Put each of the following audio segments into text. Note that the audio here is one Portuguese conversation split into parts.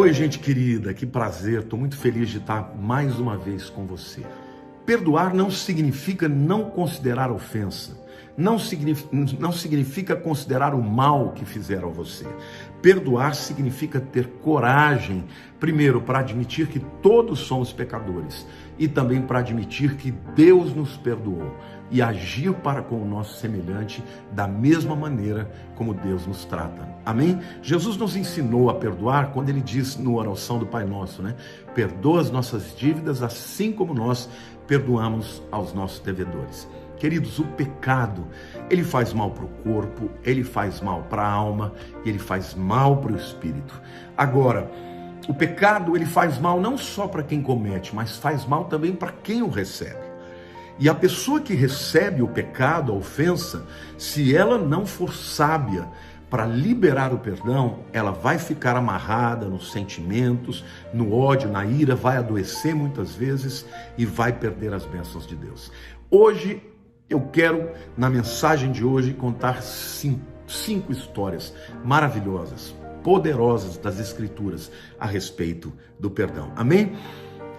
Oi, gente querida, que prazer, estou muito feliz de estar mais uma vez com você. Perdoar não significa não considerar ofensa, não significa considerar o mal que fizeram a você. Perdoar significa ter coragem, primeiro, para admitir que todos somos pecadores e também para admitir que Deus nos perdoou e agir para com o nosso semelhante da mesma maneira como Deus nos trata. Amém? Jesus nos ensinou a perdoar quando ele diz na oração do Pai Nosso, né? Perdoa as nossas dívidas assim como nós perdoamos aos nossos devedores. Queridos, o pecado, ele faz mal para o corpo, ele faz mal para a alma, ele faz mal para o espírito. Agora, o pecado, ele faz mal não só para quem comete, mas faz mal também para quem o recebe. E a pessoa que recebe o pecado, a ofensa, se ela não for sábia para liberar o perdão, ela vai ficar amarrada nos sentimentos, no ódio, na ira, vai adoecer muitas vezes e vai perder as bênçãos de Deus. Hoje, eu quero, na mensagem de hoje, contar cinco histórias maravilhosas, poderosas das Escrituras a respeito do perdão. Amém?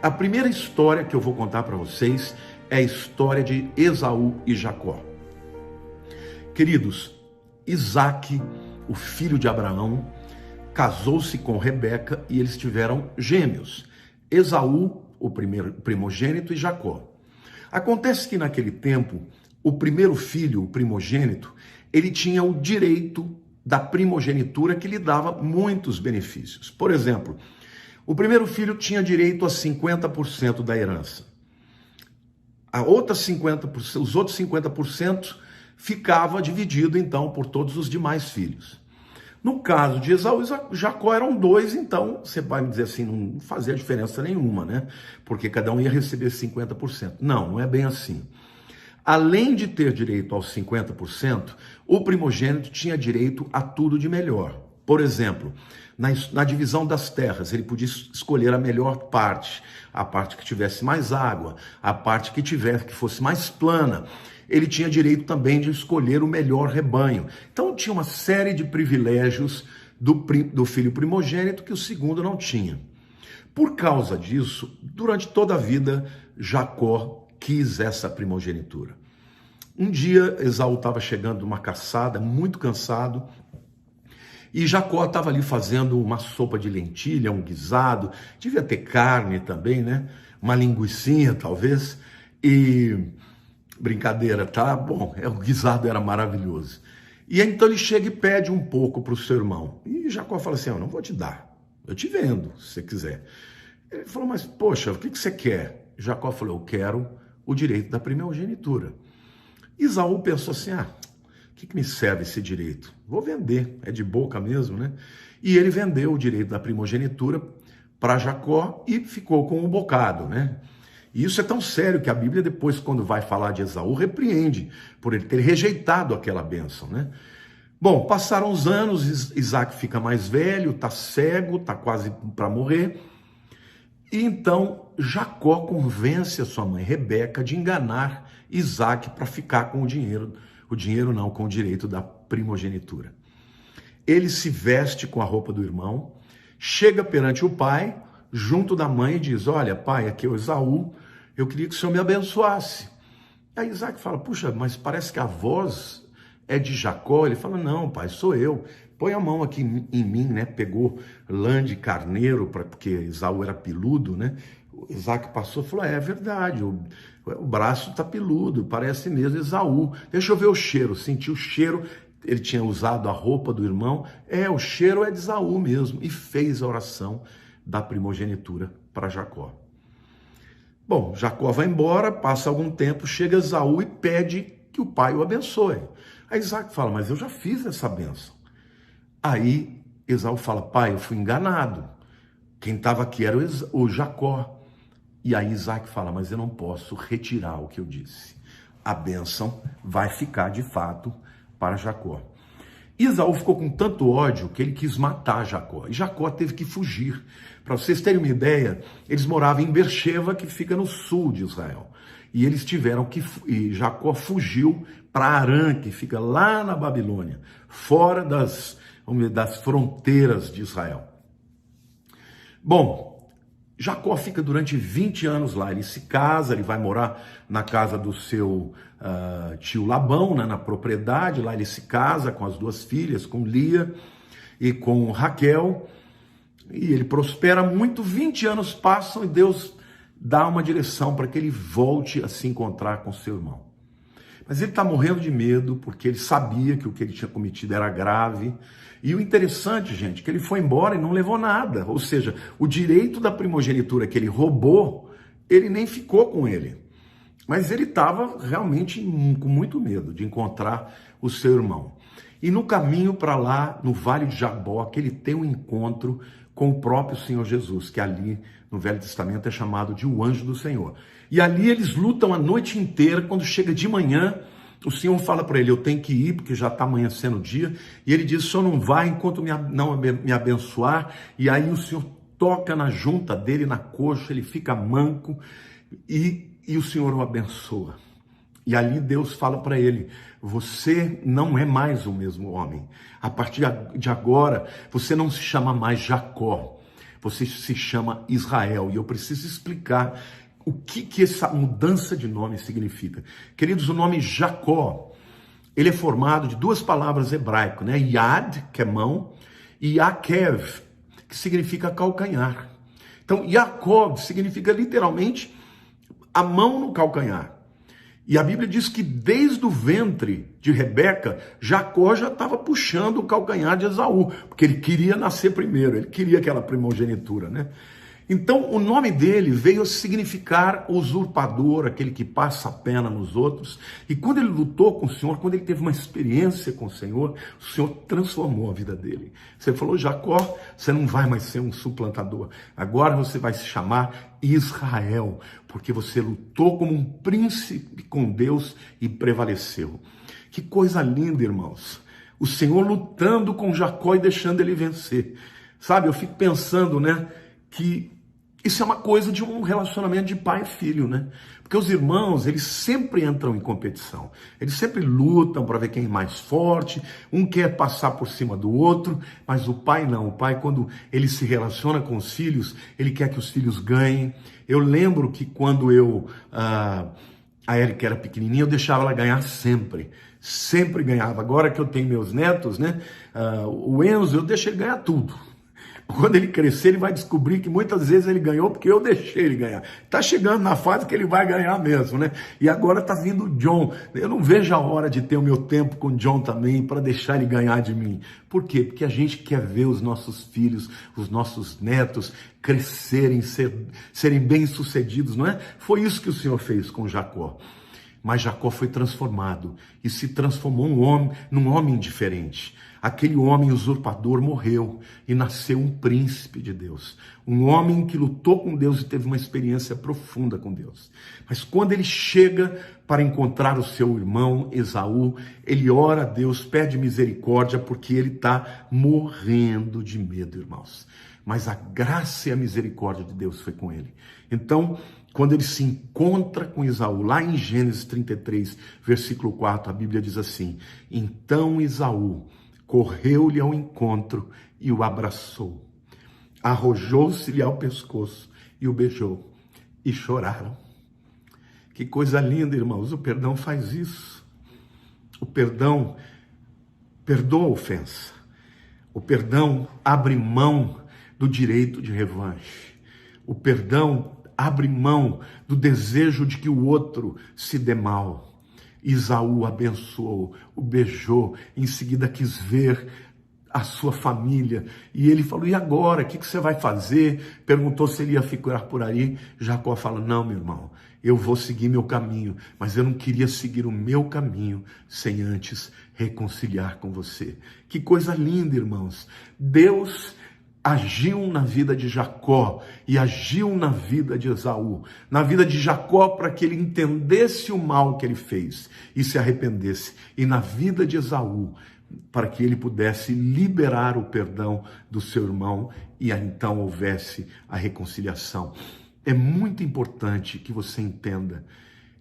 A primeira história que eu vou contar para vocês é a história de Esaú e Jacó. Queridos, Isaac, o filho de Abraão, casou-se com Rebeca e eles tiveram gêmeos, Esaú, o primogênito, e Jacó. Acontece que naquele tempo, o primeiro filho, o primogênito, ele tinha o direito da primogenitura que lhe dava muitos benefícios. Por exemplo, o primeiro filho tinha direito a 50% da herança. Os outros 50% ficava dividido então por todos os demais filhos. No caso de Esaú e Jacó eram dois, então você vai me dizer assim, não fazia diferença nenhuma, né? Porque cada um ia receber 50%. Não é bem assim. Além de ter direito aos 50%, o primogênito tinha direito a tudo de melhor. Por exemplo, na divisão das terras, ele podia escolher a melhor parte, a parte que tivesse mais água, a parte que fosse mais plana. Ele tinha direito também de escolher o melhor rebanho. Então tinha uma série de privilégios do filho primogênito que o segundo não tinha. Por causa disso, durante toda a vida, Jacó quis essa primogenitura. Um dia, Esaú estava chegando de uma caçada, muito cansado, e Jacó estava ali fazendo uma sopa de lentilha, um guisado, devia ter carne também, né? Uma linguicinha, talvez, e brincadeira, tá? Bom, o guisado era maravilhoso. E então ele chega e pede um pouco para o seu irmão. E Jacó fala assim, eu não vou te dar, eu te vendo, se você quiser. Ele falou, mas poxa, o que você quer? Jacó falou, eu quero o direito da primogenitura. Esaú pensou assim, o que me serve esse direito? Vou vender, é de boca mesmo, né? E ele vendeu o direito da primogenitura para Jacó e ficou com um bocado, né? E isso é tão sério que a Bíblia depois, quando vai falar de Esaú, repreende por ele ter rejeitado aquela bênção, né? Bom, passaram os anos, Isaac fica mais velho, está cego, está quase para morrer. E então Jacó convence a sua mãe Rebeca de enganar Isaac para ficar com com o direito da primogenitura. Ele se veste com a roupa do irmão, chega perante o pai, junto da mãe, e diz, olha pai, aqui é o Esaú, eu queria que o senhor me abençoasse. Aí Isaac fala, puxa, mas parece que a voz é de Jacó. Ele fala, não pai, sou eu. Põe a mão aqui em mim, né? Pegou lã de carneiro, porque Esaú era peludo, né? Isaac passou e falou, é verdade, o braço está peludo, parece mesmo Esaú. Deixa eu ver o cheiro, senti o cheiro, ele tinha usado a roupa do irmão, o cheiro é de Esaú mesmo, e fez a oração da primogenitura para Jacó. Bom, Jacó vai embora, passa algum tempo, chega Esaú e pede que o pai o abençoe. Aí Isaac fala, mas eu já fiz essa bênção. Aí Esaú fala, pai, eu fui enganado. Quem estava aqui era o Jacó. E aí Isaac fala, mas eu não posso retirar o que eu disse. A bênção vai ficar de fato para Jacó. Esaú ficou com tanto ódio que ele quis matar Jacó. E Jacó teve que fugir. Para vocês terem uma ideia, eles moravam em Beersheba, que fica no sul de Israel. E eles tiveram que... E Jacó fugiu para Harã, que fica lá na Babilônia, fora das fronteiras de Israel. Bom, Jacó fica durante 20 anos lá, ele se casa, ele vai morar na casa do seu tio Labão, né, na propriedade, lá ele se casa com as duas filhas, com Lia e com Raquel, e ele prospera muito. 20 anos passam e Deus dá uma direção para que ele volte a se encontrar com seu irmão. Mas ele está morrendo de medo, porque ele sabia que o que ele tinha cometido era grave. E o interessante, gente, é que ele foi embora e não levou nada. Ou seja, o direito da primogenitura que ele roubou, ele nem ficou com ele. Mas ele estava realmente com muito medo de encontrar o seu irmão. E no caminho para lá, no Vale de Jaboque, ele tem um encontro com o próprio Senhor Jesus, que ali no Velho Testamento é chamado de o anjo do Senhor. E ali eles lutam a noite inteira. Quando chega de manhã, o Senhor fala para ele: eu tenho que ir, porque já está amanhecendo o dia. E ele diz: o Senhor não vai enquanto não me abençoar. E aí o Senhor toca na junta dele, na coxa, ele fica manco e o Senhor o abençoa. E ali Deus fala para ele: você não é mais o mesmo homem. A partir de agora, você não se chama mais Jacó, você se chama Israel. E eu preciso explicar o que essa mudança de nome significa. Queridos, o nome Jacó, ele é formado de duas palavras hebraicas, né? Yad, que é mão, e Akev, que significa calcanhar. Então, Jacob significa literalmente a mão no calcanhar. E a Bíblia diz que desde o ventre de Rebeca, Jacó já estava puxando o calcanhar de Esaú, porque ele queria nascer primeiro, ele queria aquela primogenitura, né? Então, o nome dele veio a significar usurpador, aquele que passa a pena nos outros. E quando ele lutou com o Senhor, quando ele teve uma experiência com o Senhor transformou a vida dele. Você falou: Jacó, você não vai mais ser um suplantador. Agora você vai se chamar Israel, porque você lutou como um príncipe com Deus e prevaleceu. Que coisa linda, irmãos. O Senhor lutando com Jacó e deixando ele vencer. Sabe, eu fico pensando, né, que isso é uma coisa de um relacionamento de pai e filho, né? Porque os irmãos, eles sempre entram em competição. Eles sempre lutam para ver quem é mais forte. Um quer passar por cima do outro, mas o pai não. O pai, quando ele se relaciona com os filhos, ele quer que os filhos ganhem. Eu lembro que quando a Erika era pequenininha, eu deixava ela ganhar sempre. Sempre ganhava. Agora que eu tenho meus netos, né? O Enzo, eu deixo ele ganhar tudo. Quando ele crescer, ele vai descobrir que muitas vezes ele ganhou porque eu deixei ele ganhar. Está chegando na fase que ele vai ganhar mesmo, né? E agora está vindo o John. Eu não vejo a hora de ter o meu tempo com o John também, para deixar ele ganhar de mim. Por quê? Porque a gente quer ver os nossos filhos, os nossos netos crescerem, serem bem-sucedidos, não é? Foi isso que o Senhor fez com Jacó. Mas Jacó foi transformado e se transformou num homem diferente. Aquele homem usurpador morreu e nasceu um príncipe de Deus. Um homem que lutou com Deus e teve uma experiência profunda com Deus. Mas quando ele chega para encontrar o seu irmão Esaú, ele ora a Deus, pede misericórdia, porque ele está morrendo de medo, irmãos. Mas a graça e a misericórdia de Deus foi com ele. Então, quando ele se encontra com Esaú, lá em Gênesis 33, versículo 4, a Bíblia diz assim: então Esaú correu-lhe ao encontro e o abraçou, arrojou-se-lhe ao pescoço e o beijou, e choraram. Que coisa linda, irmãos, o perdão faz isso. O perdão perdoa a ofensa. O perdão abre mão do direito de revanche. O perdão abre mão do desejo de que o outro se dê mal. Esaú abençoou, o beijou, em seguida quis ver a sua família. E ele falou: e agora? O que você vai fazer? Perguntou se ele ia ficar por aí. Jacó fala: não, meu irmão, eu vou seguir meu caminho, mas eu não queria seguir o meu caminho sem antes reconciliar com você. Que coisa linda, irmãos. Deus agiu na vida de Jacó e agiu na vida de Esaú, na vida de Jacó para que ele entendesse o mal que ele fez e se arrependesse, e na vida de Esaú para que ele pudesse liberar o perdão do seu irmão e então houvesse a reconciliação. É muito importante que você entenda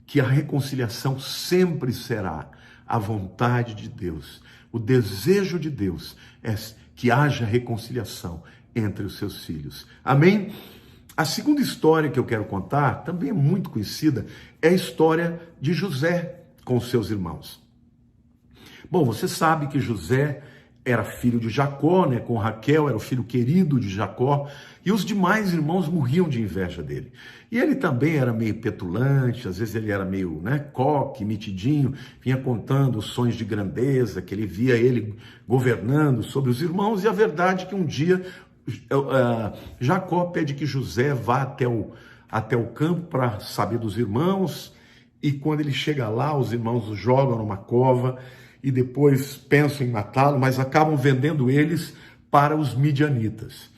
que a reconciliação sempre será a vontade de Deus. O desejo de Deus é que haja reconciliação entre os seus filhos. Amém? A segunda história que eu quero contar, também é muito conhecida, é a história de José com os seus irmãos. Bom, você sabe que José era filho de Jacó, né? Com Raquel, era o filho querido de Jacó, e os demais irmãos morriam de inveja dele. E ele também era meio petulante, às vezes ele era meio, né, coque, metidinho, vinha contando os sonhos de grandeza, que ele via ele governando sobre os irmãos, e a verdade é que um dia Jacó pede que José vá até o campo para saber dos irmãos, e quando ele chega lá, os irmãos o jogam numa cova, e depois pensam em matá-lo, mas acabam vendendo eles para os midianitas.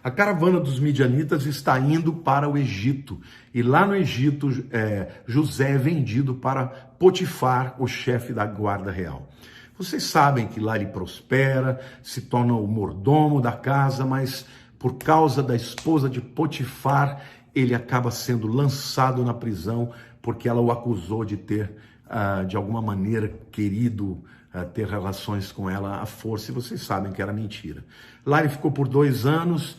A caravana dos midianitas está indo para o Egito, e lá no Egito José é vendido para Potifar, o chefe da guarda real. Vocês sabem que lá ele prospera, se torna o mordomo da casa, mas por causa da esposa de Potifar, ele acaba sendo lançado na prisão, porque ela o acusou de ter, de alguma maneira, querido ter relações com ela à força, e vocês sabem que era mentira. Lá ele ficou por 2 anos,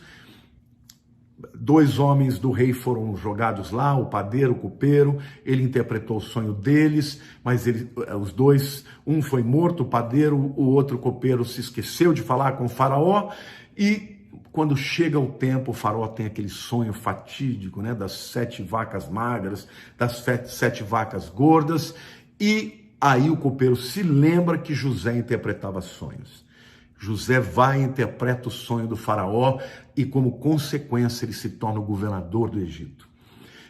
2 homens do rei foram jogados lá, o padeiro, o copeiro, ele interpretou o sonho deles, mas os dois, um foi morto, o padeiro, o outro copeiro se esqueceu de falar com o faraó, e quando chega o tempo, o faraó tem aquele sonho fatídico, né, das 7 vacas magras, das 7 vacas gordas, e aí o copeiro se lembra que José interpretava sonhos. José vai e interpreta o sonho do faraó e, como consequência, ele se torna o governador do Egito.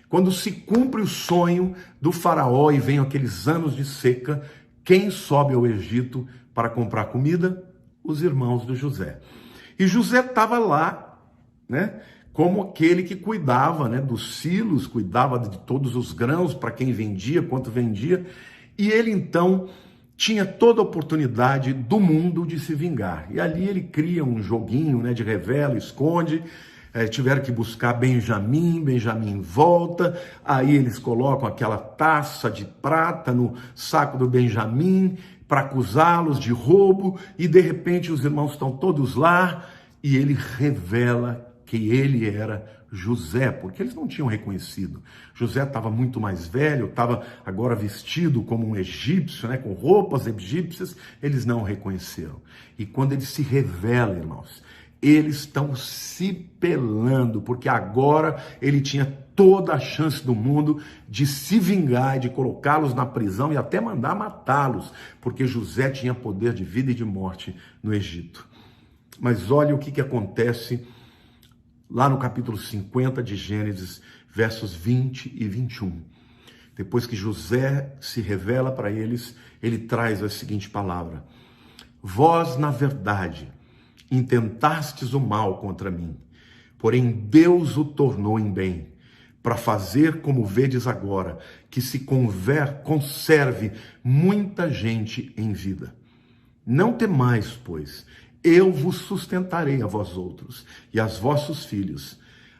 Quando se cumpre o sonho do faraó e vem aqueles anos de seca, quem sobe ao Egito para comprar comida? Os irmãos de José. E José estava lá, né, como aquele que cuidava, né, dos silos, cuidava de todos os grãos, para quem vendia, quanto vendia, e ele então tinha toda a oportunidade do mundo de se vingar. E ali ele cria um joguinho, né, de revela, esconde, tiveram que buscar Benjamim volta, aí eles colocam aquela taça de prata no saco do Benjamim para acusá-los de roubo, e de repente os irmãos estão todos lá, e ele revela que ele era José, porque eles não tinham reconhecido. José estava muito mais velho, estava agora vestido como um egípcio, né, com roupas egípcias, eles não o reconheceram. E quando ele se revela, irmãos, eles estão se pelando, porque agora ele tinha toda a chance do mundo de se vingar, de colocá-los na prisão e até mandar matá-los, porque José tinha poder de vida e de morte no Egito. Mas olha o que acontece lá no capítulo 50 de Gênesis, versos 20 e 21. Depois que José se revela para eles, ele traz a seguinte palavra: vós, na verdade, intentastes o mal contra mim, porém Deus o tornou em bem, para fazer como vedes agora, que se conserve muita gente em vida. Não temais, pois, eu vos sustentarei a vós outros e aos vossos filhos.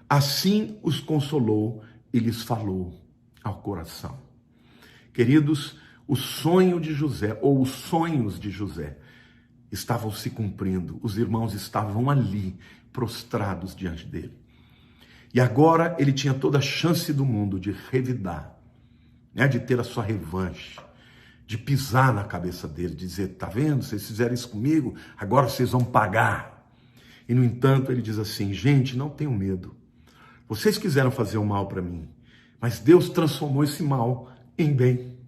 Assim os consolou e lhes falou ao coração. Queridos, o sonho de José, ou os sonhos de José, estavam se cumprindo. Os irmãos estavam ali, prostrados diante dele. E agora ele tinha toda a chance do mundo de revidar, né, de ter a sua revanche, de pisar na cabeça dele, de dizer, tá vendo, vocês fizeram isso comigo, agora vocês vão pagar. E no entanto ele diz assim, gente, não tenham medo, vocês quiseram fazer o mal para mim, mas Deus transformou esse mal em bem.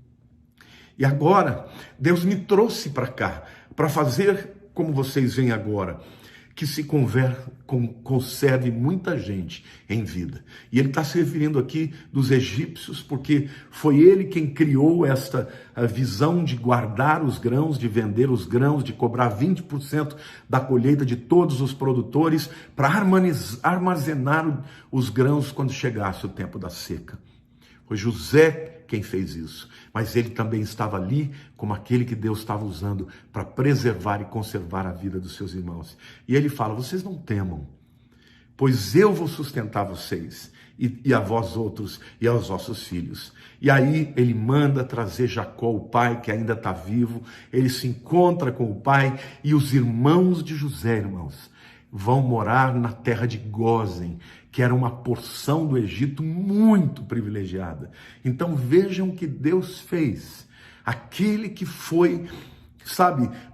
E agora, Deus me trouxe para cá, para fazer como vocês veem agora, que se conserve muita gente em vida. E ele está se referindo aqui dos egípcios, porque foi ele quem criou esta visão de guardar os grãos, de vender os grãos, de cobrar 20% da colheita de todos os produtores, para armazenar os grãos quando chegasse o tempo da seca. Foi José quem fez isso, mas ele também estava ali como aquele que Deus estava usando para preservar e conservar a vida dos seus irmãos. E ele fala, vocês não temam, pois eu vou sustentar vocês, e a vós outros, e aos vossos filhos. E aí ele manda trazer Jacó, o pai, que ainda está vivo, ele se encontra com o pai, e os irmãos de José, irmãos, vão morar na terra de Gósen, que era uma porção do Egito muito privilegiada. Então vejam o que Deus fez. Aquele que foi,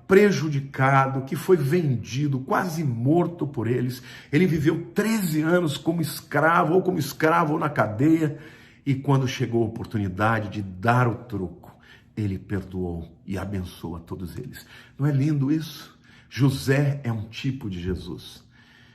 prejudicado, que foi vendido, quase morto por eles. Ele viveu 13 anos como escravo, ou na cadeia. E quando chegou a oportunidade de dar o troco, ele perdoou e abençoa todos eles. Não é lindo isso? José é um tipo de Jesus,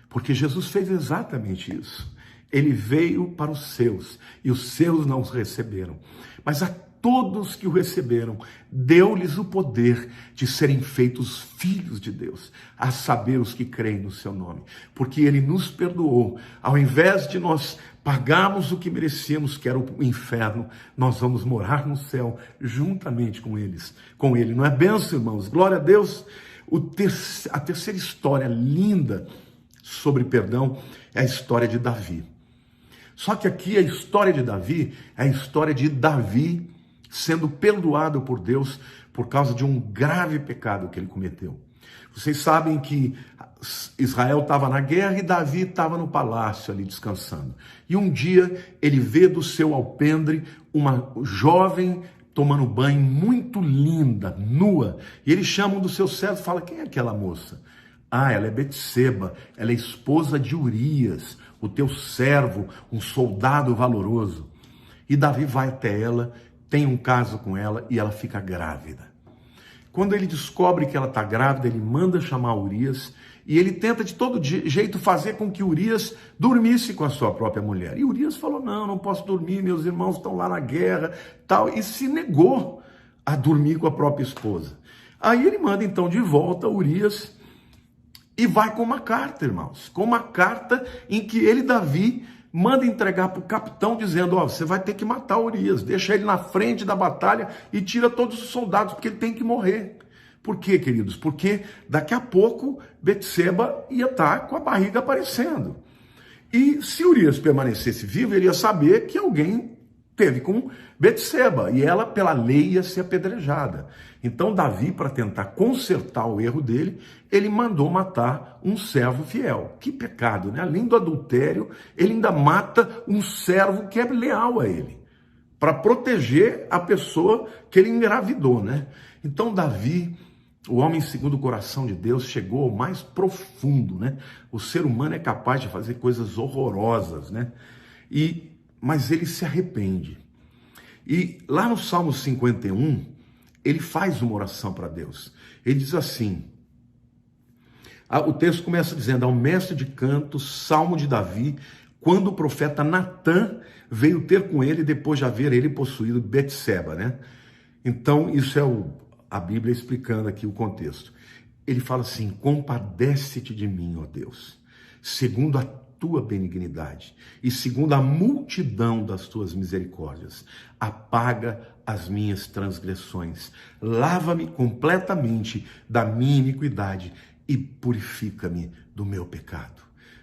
porque Jesus fez exatamente isso. Ele veio para os seus, e os seus não os receberam. Mas a todos que o receberam, deu-lhes o poder de serem feitos filhos de Deus, a saber, os que creem no seu nome. Porque ele nos perdoou. Ao invés de nós pagarmos o que merecíamos, que era o inferno, nós vamos morar no céu juntamente com ele. Não é benção, irmãos? Glória a Deus. A terceira história linda sobre perdão é a história de Davi. Só que aqui a história de Davi é a história de Davi sendo perdoado por Deus por causa de um grave pecado que ele cometeu. Vocês sabem que Israel estava na guerra e Davi estava no palácio ali descansando. E um dia ele vê do seu alpendre uma jovem tomando banho muito linda, nua. E ele chama um dos seus servos e fala: quem é aquela moça? Ah, ela é Betseba, ela é esposa de Urias, o teu servo, um soldado valoroso. E Davi vai até ela, tem um caso com ela e ela fica grávida. Quando ele descobre que ela está grávida, ele manda chamar Urias e ele tenta de todo jeito fazer com que Urias dormisse com a sua própria mulher. E Urias falou: não posso dormir, meus irmãos estão lá na guerra, tal, e se negou a dormir com a própria esposa. Aí ele manda então de volta Urias e vai com uma carta, irmãos, com uma carta em que ele, Davi, manda entregar para o capitão dizendo: você vai ter que matar Urias, deixa ele na frente da batalha e tira todos os soldados, porque ele tem que morrer. Por quê, queridos? Porque daqui a pouco Betseba ia estar com a barriga aparecendo. E se Urias permanecesse vivo, ele ia saber que alguém teve com Betseba, e ela, pela lei, ia ser apedrejada. Então Davi, para tentar consertar o erro dele, ele mandou matar um servo fiel. Que pecado, né? Além do adultério, ele ainda mata um servo que é leal a ele, para proteger a pessoa que ele engravidou, né? Então Davi, o homem segundo o coração de Deus, chegou ao mais profundo, né? O ser humano é capaz de fazer coisas horrorosas, né? Mas ele se arrepende. E lá no Salmo 51, ele faz uma oração para Deus. Ele diz assim, o texto começa dizendo: ao mestre de canto, Salmo de Davi, quando o profeta Natã veio ter com ele depois de haver ele possuído Betseba, né? Então, isso é a Bíblia explicando aqui o contexto. Ele fala assim: compadece-te de mim, ó Deus, segundo a tua benignidade e segundo a multidão das tuas misericórdias, apaga as minhas transgressões, lava-me completamente da minha iniquidade e purifica-me do meu pecado.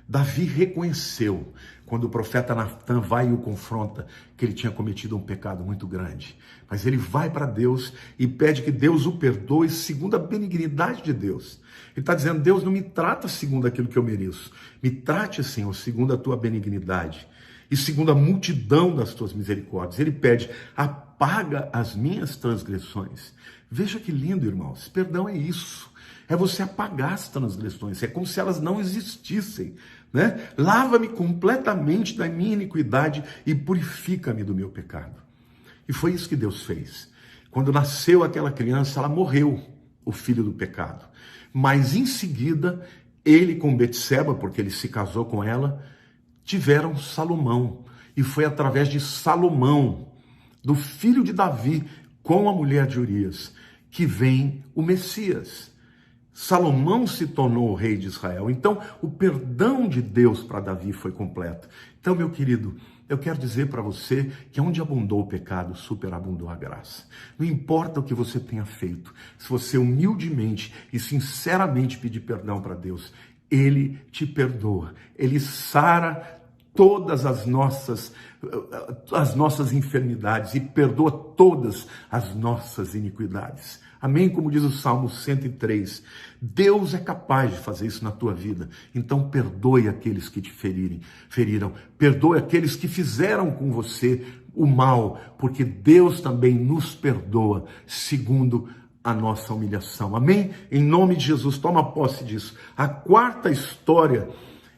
Davi reconheceu, quando o profeta Natã vai e o confronta, que ele tinha cometido um pecado muito grande. Mas ele vai para Deus e pede que Deus o perdoe segundo a benignidade de Deus. Ele está dizendo: Deus, não me trata segundo aquilo que eu mereço. Me trate, Senhor, segundo a tua benignidade e segundo a multidão das tuas misericórdias. Ele pede: apaga as minhas transgressões. Veja que lindo, irmãos. Perdão é isso. É você apagar as transgressões. É como se elas não existissem, né? Lava-me completamente da minha iniquidade e purifica-me do meu pecado. E foi isso que Deus fez. Quando nasceu aquela criança, ela morreu, o filho do pecado. Mas em seguida, ele com Betseba, porque ele se casou com ela, tiveram Salomão. E foi através de Salomão, do filho de Davi, com a mulher de Urias, que vem o Messias. Salomão se tornou o rei de Israel. Então, o perdão de Deus para Davi foi completo. Então, meu querido, eu quero dizer para você que onde abundou o pecado, superabundou a graça. Não importa o que você tenha feito, se você humildemente e sinceramente pedir perdão para Deus, Ele te perdoa. Ele sara todas as nossas enfermidades e perdoa todas as nossas iniquidades. Amém? Como diz o Salmo 103, Deus é capaz de fazer isso na tua vida. Então perdoe aqueles que te feriram, perdoe aqueles que fizeram com você o mal, porque Deus também nos perdoa segundo a nossa humilhação. Amém? Em nome de Jesus, toma posse disso. A quarta história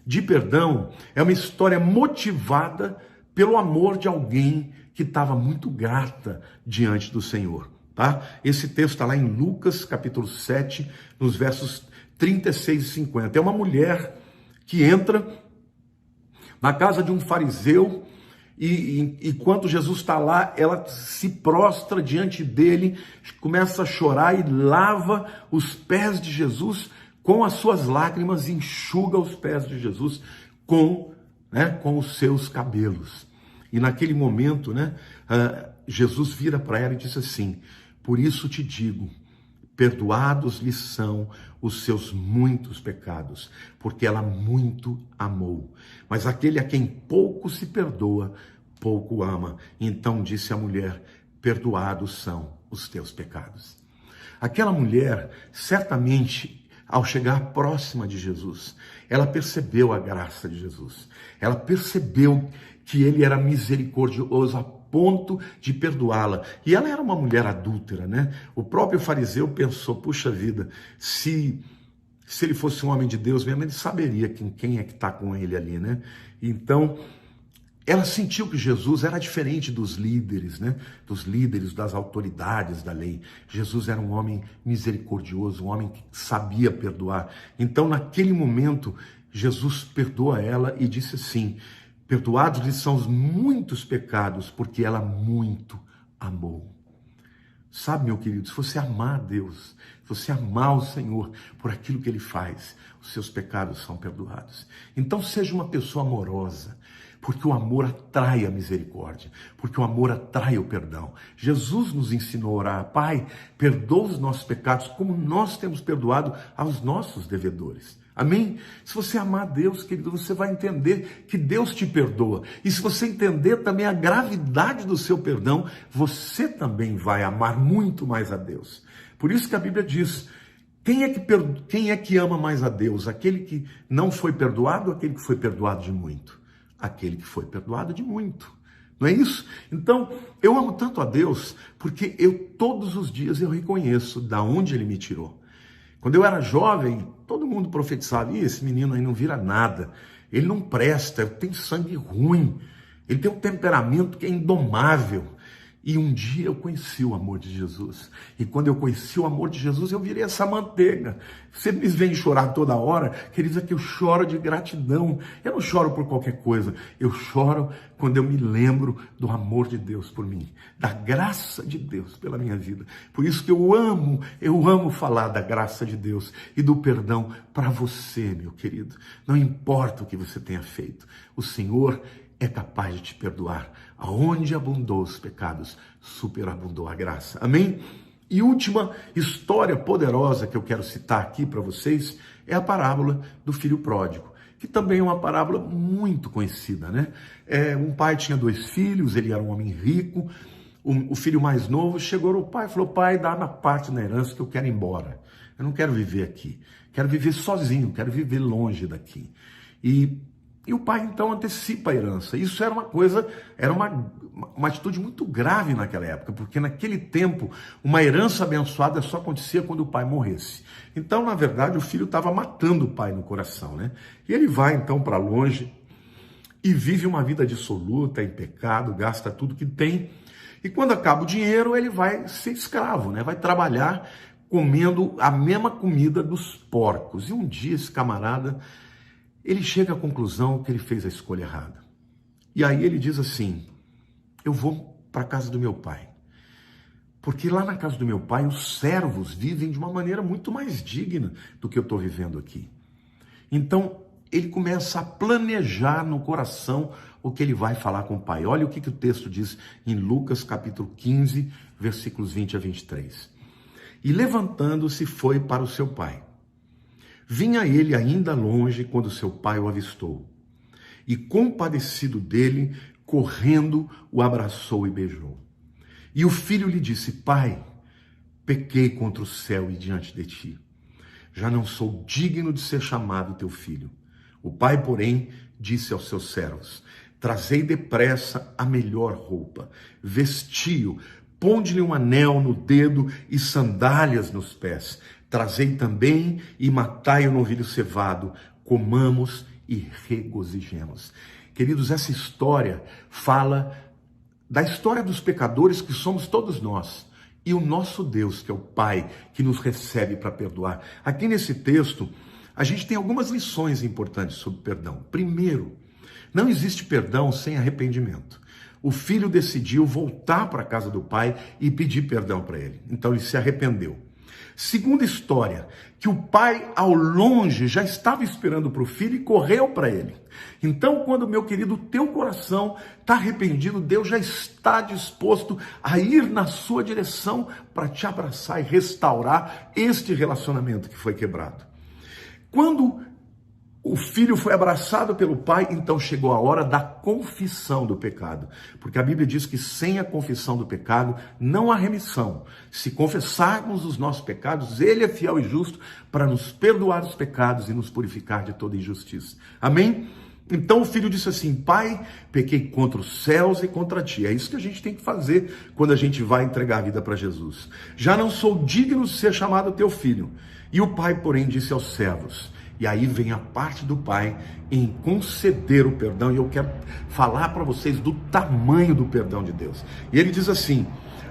de perdão é uma história motivada pelo amor de alguém que estava muito grata diante do Senhor. Tá? Esse texto está lá em Lucas, capítulo 7, nos versos 36 e 50. É uma mulher que entra na casa de um fariseu e enquanto Jesus está lá, ela se prostra diante dele, começa a chorar e lava os pés de Jesus com as suas lágrimas, enxuga os pés de Jesus com os seus cabelos. E naquele momento, Jesus vira para ela e diz assim: por isso te digo, perdoados lhe são os seus muitos pecados, porque ela muito amou. Mas aquele a quem pouco se perdoa, pouco ama. Então disse a mulher: perdoados são os teus pecados. Aquela mulher, certamente, ao chegar próxima de Jesus, ela percebeu a graça de Jesus. Ela percebeu que ele era misericordioso a ponto de perdoá-la. E ela era uma mulher adúltera, né? O próprio fariseu pensou: puxa vida, se ele fosse um homem de Deus mesmo, ele saberia quem é que está com ele ali, né? Então, ela sentiu que Jesus era diferente dos líderes, né? Dos líderes, das autoridades da lei. Jesus era um homem misericordioso, um homem que sabia perdoar. Então, naquele momento, Jesus perdoa ela e disse assim: perdoados lhe são os muitos pecados, porque ela muito amou. Sabe, meu querido, se você amar a Deus, se você amar o Senhor por aquilo que Ele faz, os seus pecados são perdoados. Então seja uma pessoa amorosa, porque o amor atrai a misericórdia, porque o amor atrai o perdão. Jesus nos ensinou a orar: Pai, perdoa os nossos pecados como nós temos perdoado aos nossos devedores. Amém? Se você amar a Deus, querido, você vai entender que Deus te perdoa. E se você entender também a gravidade do seu perdão, você também vai amar muito mais a Deus. Por isso que a Bíblia diz: quem é que ama mais a Deus? Aquele que não foi perdoado ou aquele que foi perdoado de muito? Aquele que foi perdoado de muito. Não é isso? Então, eu amo tanto a Deus porque todos os dias eu reconheço de onde Ele me tirou. Quando eu era jovem, todo mundo profetizava: esse menino aí não vira nada, ele não presta, ele tem sangue ruim, ele tem um temperamento que é indomável. E um dia eu conheci o amor de Jesus. E quando eu conheci o amor de Jesus, eu virei essa manteiga. Você me vem chorar toda hora, queridos, é que eu choro de gratidão. Eu não choro por qualquer coisa. Eu choro quando eu me lembro do amor de Deus por mim, da graça de Deus pela minha vida. Por isso que eu amo falar da graça de Deus e do perdão para você, meu querido. Não importa o que você tenha feito, o Senhor é capaz de te perdoar. Aonde abundou os pecados, superabundou a graça. Amém? E última história poderosa que eu quero citar aqui para vocês é a parábola do filho pródigo, que também é uma parábola muito conhecida, né? Um pai tinha 2 filhos, ele era um homem rico. O filho mais novo chegou ao pai e falou: pai, dá uma parte na herança que eu quero ir embora. Eu não quero viver aqui. Quero viver sozinho, quero viver longe daqui. E o pai, então, antecipa a herança. Isso era uma atitude muito grave naquela época, porque naquele tempo, uma herança abençoada só acontecia quando o pai morresse. Então, na verdade, o filho estava matando o pai no coração, né? E ele vai, então, para longe e vive uma vida dissoluta, em pecado, gasta tudo que tem. E quando acaba o dinheiro, ele vai ser escravo, né? Vai trabalhar comendo a mesma comida dos porcos. E um dia, esse camarada, ele chega à conclusão que ele fez a escolha errada. E aí ele diz assim: eu vou para a casa do meu pai. Porque lá na casa do meu pai, os servos vivem de uma maneira muito mais digna do que eu estou vivendo aqui. Então, ele começa a planejar no coração o que ele vai falar com o pai. Olha o que o texto diz em Lucas capítulo 15, versículos 20 a 23. E levantando-se foi para o seu pai. Vinha ele ainda longe quando seu pai o avistou. e, compadecido dele, correndo, o abraçou e beijou. E o filho lhe disse: Pai, pequei contra o céu e diante de ti. Já não sou digno de ser chamado teu filho. O pai, porém, disse aos seus servos: Trazei depressa a melhor roupa, vestiu, ponde-lhe um anel no dedo e sandálias nos pés. Trazei também e matai o novilho cevado, comamos e regozijemos. Queridos, essa história fala da história dos pecadores que somos todos nós. E o nosso Deus, que é o Pai, que nos recebe para perdoar. Aqui nesse texto, a gente tem algumas lições importantes sobre perdão. Primeiro, não existe perdão sem arrependimento. O filho decidiu voltar para a casa do pai e pedir perdão para ele. Então ele se arrependeu. Segunda história, que o pai ao longe já estava esperando para o filho e correu para ele. Então, quando, meu querido, o teu coração está arrependido, Deus já está disposto a ir na sua direção para te abraçar e restaurar este relacionamento que foi quebrado. Quando o filho foi abraçado pelo pai, então chegou a hora da confissão do pecado. Porque a Bíblia diz que sem a confissão do pecado não há remissão. Se confessarmos os nossos pecados, ele é fiel e justo para nos perdoar os pecados e nos purificar de toda injustiça. Amém? Então o filho disse assim: Pai, pequei contra os céus e contra ti. É isso que a gente tem que fazer quando a gente vai entregar a vida para Jesus. Já não sou digno de ser chamado teu filho. E o pai, porém, disse aos servos. E aí vem a parte do pai em conceder o perdão. E eu quero falar para vocês do tamanho do perdão de Deus. E ele diz assim: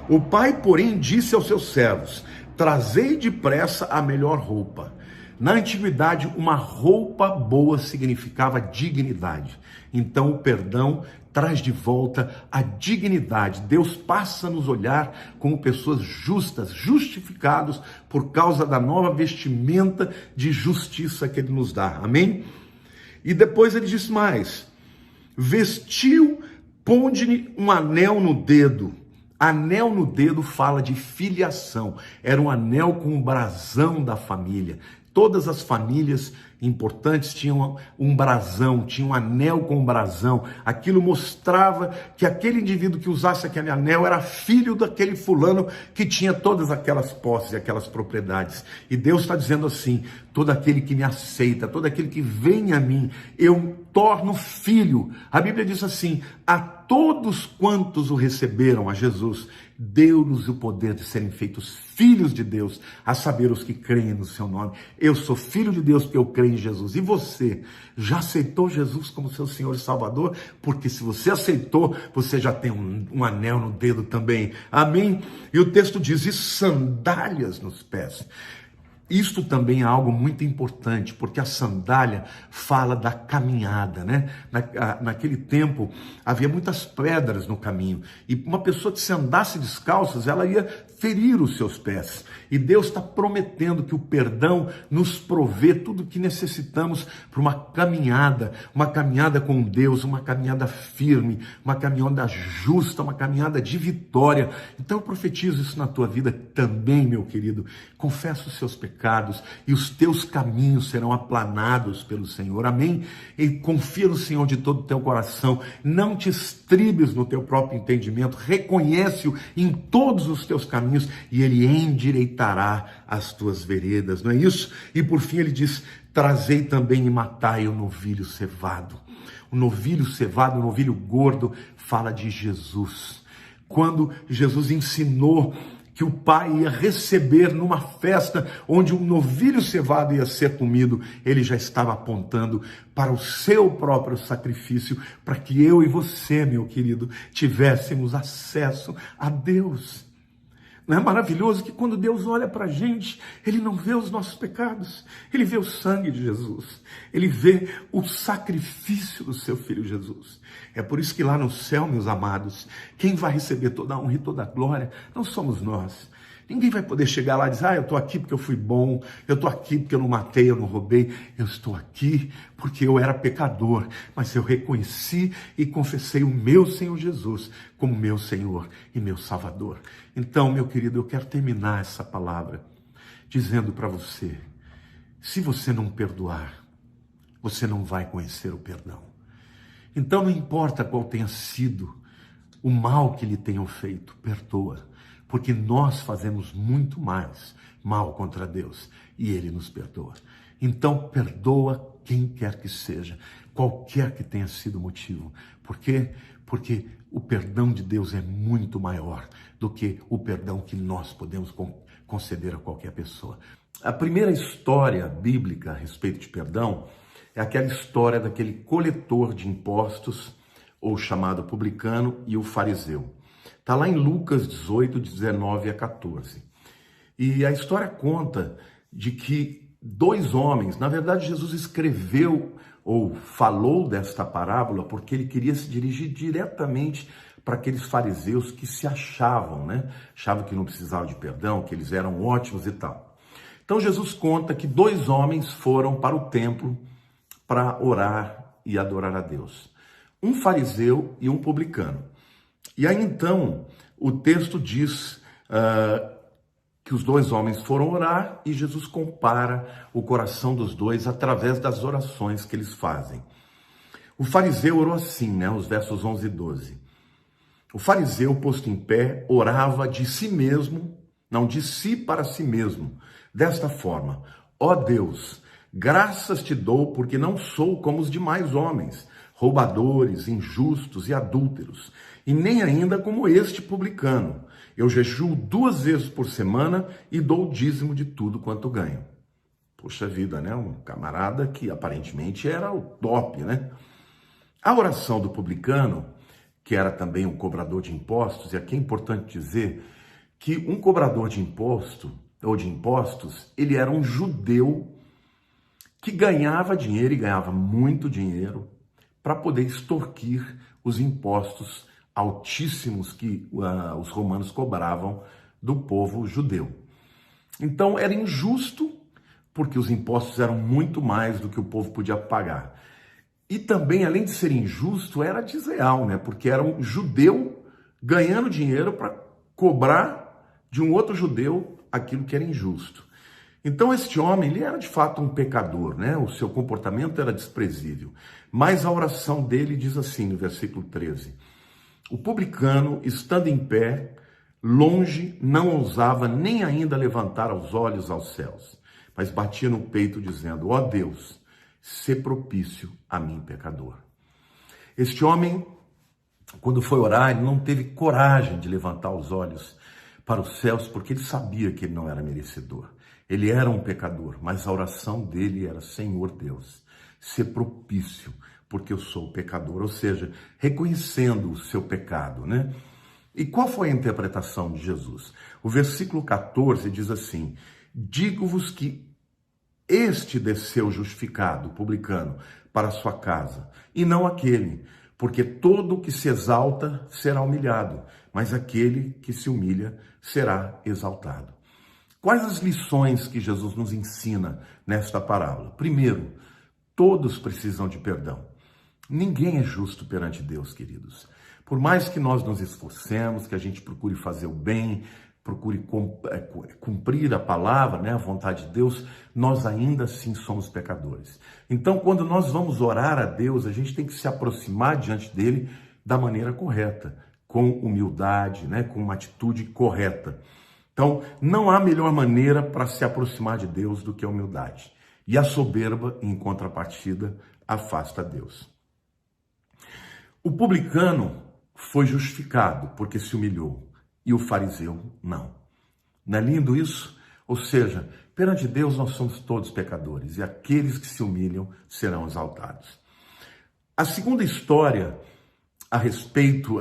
o pai, porém, disse aos seus servos: Trazei depressa a melhor roupa. Na antiguidade, uma roupa boa significava dignidade. Então, o perdão traz de volta a dignidade. Deus passa a nos olhar como pessoas justas, justificados por causa da nova vestimenta de justiça que Ele nos dá. Amém? E depois ele diz mais: vestiu, ponde-lhe um anel no dedo. Anel no dedo fala de filiação. Era um anel com o brasão da família. Todas as famílias importantes tinham um brasão, tinham um anel com um brasão. Aquilo mostrava que aquele indivíduo que usasse aquele anel era filho daquele fulano que tinha todas aquelas posses e aquelas propriedades. E Deus está dizendo assim: todo aquele que me aceita, todo aquele que vem a mim, eu torno filho. A Bíblia diz assim: a todos quantos o receberam, a Jesus, deu-nos o poder de serem feitos filhos de Deus, a saber, os que creem no seu nome. Eu sou filho de Deus porque eu creio em Jesus. E você, já aceitou Jesus como seu Senhor e Salvador? Porque se você aceitou, você já tem um anel no dedo também. Amém? E o texto diz: e sandálias nos pés. Isto também é algo muito importante, porque a sandália fala da caminhada, né? Naquele tempo havia muitas pedras no caminho, e uma pessoa que se andasse descalças, ela ia ferir os seus pés. E Deus está prometendo que o perdão nos provê tudo o que necessitamos para uma caminhada com Deus, uma caminhada firme, uma caminhada justa, uma caminhada de vitória. Então eu profetizo isso na tua vida também, meu querido. Confessa os seus pecados e os teus caminhos serão aplanados pelo Senhor. Amém? E confia no Senhor de todo o teu coração. Não te estribes no teu próprio entendimento. Reconhece-o em todos os teus caminhos e Ele endireitará as tuas veredas. Não é isso? E por fim ele diz: trazei também e matai o novilho cevado. O novilho cevado, o novilho gordo, fala de Jesus. Quando Jesus ensinou que o pai ia receber numa festa onde um novilho cevado ia ser comido, ele já estava apontando para o seu próprio sacrifício, para que eu e você, meu querido, tivéssemos acesso a Deus. Não é maravilhoso que quando Deus olha para a gente, Ele não vê os nossos pecados, Ele vê o sangue de Jesus, Ele vê o sacrifício do seu Filho Jesus. É por isso que lá no céu, meus amados, quem vai receber toda a honra e toda a glória não somos nós. Ninguém vai poder chegar lá e dizer: eu estou aqui porque eu fui bom, eu estou aqui porque eu não matei, eu não roubei. Eu estou aqui porque eu era pecador, mas eu reconheci e confessei o meu Senhor Jesus como meu Senhor e meu Salvador. Então, meu querido, eu quero terminar essa palavra dizendo para você: se você não perdoar, você não vai conhecer o perdão. Então não importa qual tenha sido o mal que lhe tenham feito, perdoa, porque nós fazemos muito mais mal contra Deus e Ele nos perdoa. Então perdoa quem quer que seja, qualquer que tenha sido o motivo. Por quê? Porque o perdão de Deus é muito maior do que o perdão que nós podemos conceder a qualquer pessoa. A primeira história bíblica a respeito de perdão é aquela história daquele coletor de impostos, ou chamado publicano, e o fariseu. Está lá em Lucas 18, 19 a 14. E a história conta de que dois homens, na verdade Jesus escreveu ou falou desta parábola porque ele queria se dirigir diretamente para aqueles fariseus que se achavam, né? Achavam que não precisavam de perdão, que eles eram ótimos e tal. Então Jesus conta que dois homens foram para o templo para orar e adorar a Deus. Um fariseu e um publicano. E aí então o texto diz que os dois homens foram orar e Jesus compara o coração dos dois através das orações que eles fazem. O fariseu orou assim, né? Os versos 11 e 12. O fariseu, posto em pé, orava de si mesmo, não de si para si mesmo, desta forma: ó Deus, graças te dou porque não sou como os demais homens, roubadores, injustos e adúlteros, e nem ainda como este publicano. Eu jejuo 2 vezes por semana e dou o dízimo de tudo quanto ganho. Poxa vida, né? Um camarada que aparentemente era o top, né? A oração do publicano, que era também um cobrador de impostos, e aqui é importante dizer que um cobrador de imposto ou de impostos, ele era um judeu que ganhava dinheiro e ganhava muito dinheiro para poder extorquir os impostos altíssimos que os romanos cobravam do povo judeu. Então era injusto, porque os impostos eram muito mais do que o povo podia pagar. E também, além de ser injusto, era desleal, né? Porque era um judeu ganhando dinheiro para cobrar de um outro judeu aquilo que era injusto. Então este homem, ele era de fato um pecador, né? O seu comportamento era desprezível. Mas a oração dele diz assim, no versículo 13: o publicano, estando em pé, longe, não ousava nem ainda levantar os olhos aos céus, mas batia no peito dizendo: ó Deus, sê propício a mim, pecador. Este homem, quando foi orar, ele não teve coragem de levantar os olhos para os céus, porque ele sabia que ele não era merecedor. Ele era um pecador, mas a oração dele era: Senhor Deus, sê propício, porque eu sou pecador. Ou seja, reconhecendo o seu pecado, né? E qual foi a interpretação de Jesus? O versículo 14 diz assim: digo-vos que este desceu justificado, publicano, para a sua casa, e não aquele, porque todo o que se exalta será humilhado, mas aquele que se humilha será exaltado. Quais as lições que Jesus nos ensina nesta parábola? Primeiro, todos precisam de perdão. Ninguém é justo perante Deus, queridos. Por mais que nós nos esforcemos, que a gente procure fazer o bem, procure cumprir a palavra, né, a vontade de Deus, nós ainda assim somos pecadores. Então, quando nós vamos orar a Deus, a gente tem que se aproximar diante dele da maneira correta, com humildade, né, com uma atitude correta. Então, não há melhor maneira para se aproximar de Deus do que a humildade. E a soberba, em contrapartida, afasta Deus. O publicano foi justificado porque se humilhou, e o fariseu não. Não é lindo isso? Ou seja, perante Deus nós somos todos pecadores, e aqueles que se humilham serão exaltados. A segunda história a respeito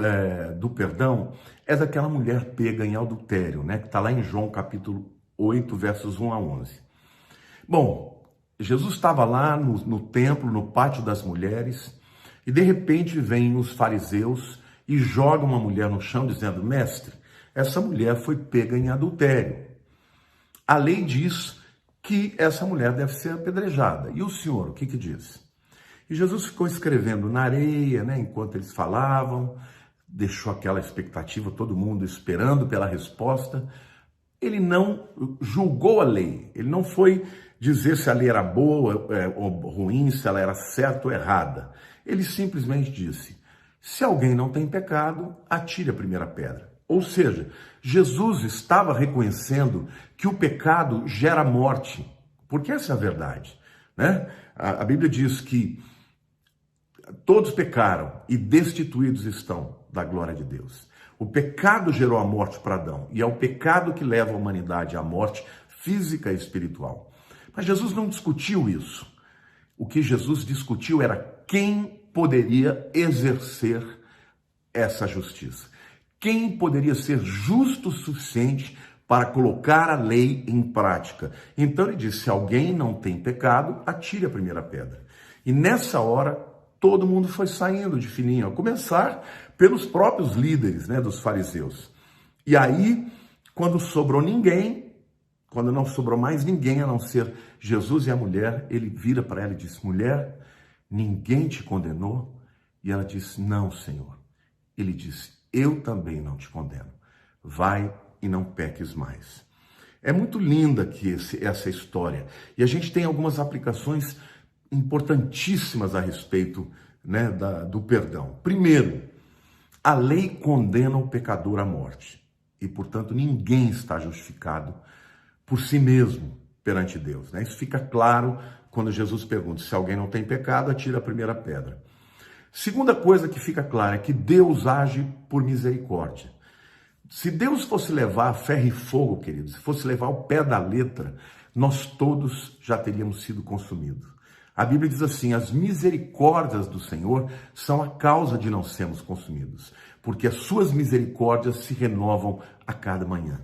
do perdão é daquela mulher pega em adultério, né, que está lá em João capítulo 8, versos 1 a 11. Bom, Jesus estava lá no templo, no pátio das mulheres, e de repente vêm os fariseus e jogam uma mulher no chão dizendo: mestre, essa mulher foi pega em adultério. A lei diz que essa mulher deve ser apedrejada. E o senhor, o que diz? E Jesus ficou escrevendo na areia, né, enquanto eles falavam, deixou aquela expectativa, todo mundo esperando pela resposta. Ele não julgou a lei, ele não foi dizer se a lei era boa ou ruim, se ela era certa ou errada. Ele simplesmente disse: se alguém não tem pecado, atire a primeira pedra. Ou seja, Jesus estava reconhecendo que o pecado gera morte, porque essa é a verdade, né? A Bíblia diz que todos pecaram e destituídos estão da glória de Deus. O pecado gerou a morte para Adão, e é o pecado que leva a humanidade à morte física e espiritual. Mas Jesus não discutiu isso. O que Jesus discutiu era quem poderia exercer essa justiça. Quem poderia ser justo o suficiente para colocar a lei em prática. Então ele disse: se alguém não tem pecado, atire a primeira pedra. E nessa hora, todo mundo foi saindo de fininho, a começar pelos próprios líderes, né, dos fariseus. E aí, quando sobrou ninguém, quando não sobrou mais ninguém a não ser Jesus e a mulher, ele vira para ela e diz: mulher, ninguém te condenou? E ela disse: não, Senhor. Ele disse: eu também não te condeno. Vai e não peques mais. É muito linda aqui essa história. E a gente tem algumas aplicações importantíssimas a respeito, né, do perdão. Primeiro, a lei condena o pecador à morte. E, portanto, ninguém está justificado por si mesmo perante Deus, né? Isso fica claro quando Jesus pergunta: se alguém não tem pecado, atira a primeira pedra. Segunda coisa que fica clara é que Deus age por misericórdia. Se Deus fosse levar a ferro e fogo, queridos, se fosse levar ao pé da letra, nós todos já teríamos sido consumidos. A Bíblia diz assim: as misericórdias do Senhor são a causa de não sermos consumidos, porque as suas misericórdias se renovam a cada manhã.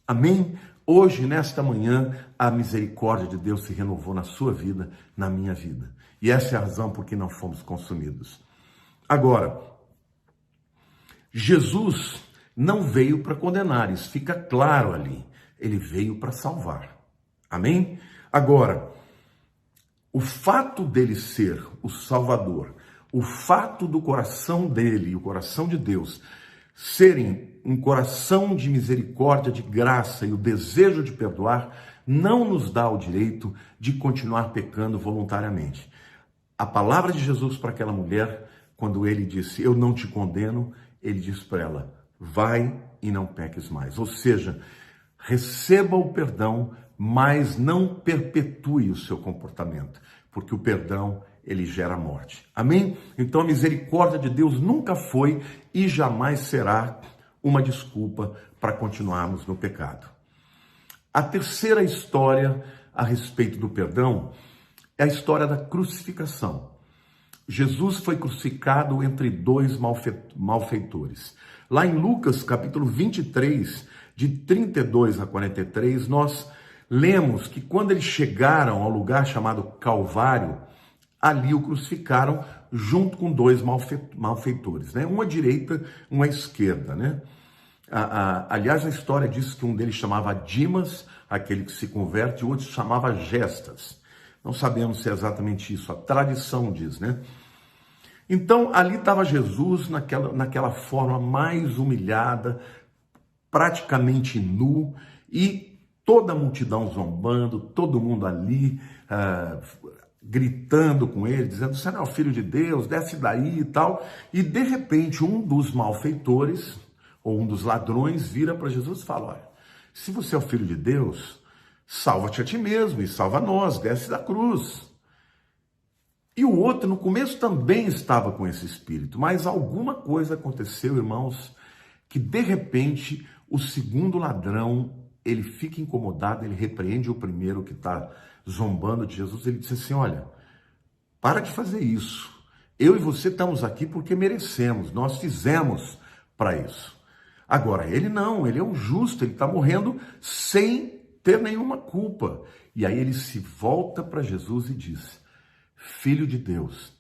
Amém? Hoje, nesta manhã, a misericórdia de Deus se renovou na sua vida, na minha vida. E essa é a razão por que não fomos consumidos. Agora, Jesus não veio para condenar, isso fica claro ali. Ele veio para salvar. Amém? Agora, o fato dele ser o Salvador, o fato do coração dele e o coração de Deus serem um coração de misericórdia, de graça e o desejo de perdoar, não nos dá o direito de continuar pecando voluntariamente. A palavra de Jesus para aquela mulher, quando ele disse: eu não te condeno, ele disse para ela: vai e não peques mais. Ou seja, receba o perdão, mas não perpetue o seu comportamento, porque o perdão, ele gera morte. Amém? Então a misericórdia de Deus nunca foi e jamais será uma desculpa para continuarmos no pecado. A terceira história a respeito do perdão é a história da crucificação. Jesus foi crucificado entre dois malfeitores. Lá em Lucas, capítulo 23, de 32 a 43, nós lemos que quando eles chegaram ao lugar chamado Calvário, ali o crucificaram junto com dois malfeitores, né? Um à direita, um à esquerda, né? Aliás, a história diz que um deles chamava Dimas, aquele que se converte, e o outro chamava Gestas. Não sabemos se é exatamente isso, a tradição diz, né? Então, ali estava Jesus naquela forma mais humilhada, praticamente nu, e toda a multidão zombando, todo mundo ali gritando com ele, dizendo: você não é o filho de Deus, desce daí e tal. E de repente um dos malfeitores, ou um dos ladrões, vira para Jesus e fala: olha, se você é o filho de Deus, salva-te a ti mesmo e salva nós, desce da cruz. E o outro no começo também estava com esse espírito, mas alguma coisa aconteceu, irmãos, que de repente o segundo ladrão, ele fica incomodado, ele repreende o primeiro que está zombando de Jesus. Ele disse assim: olha, para de fazer isso, eu e você estamos aqui porque merecemos, nós fizemos para isso. Agora, ele não, ele é um justo, ele está morrendo sem ter nenhuma culpa. E aí ele se volta para Jesus e diz: Filho de Deus,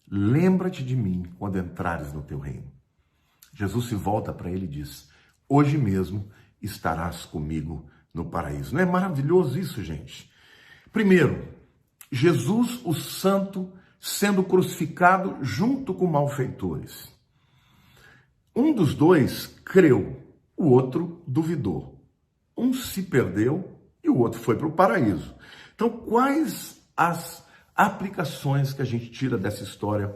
lembra-te de mim quando entrares no teu reino. Jesus se volta para ele e diz: hoje mesmo estarás comigo no paraíso. Não é maravilhoso isso, gente? Primeiro, Jesus, o santo, sendo crucificado junto com malfeitores. Um dos dois creu, o outro duvidou. Um se perdeu e o outro foi para o paraíso. Então, quais as aplicações que a gente tira dessa história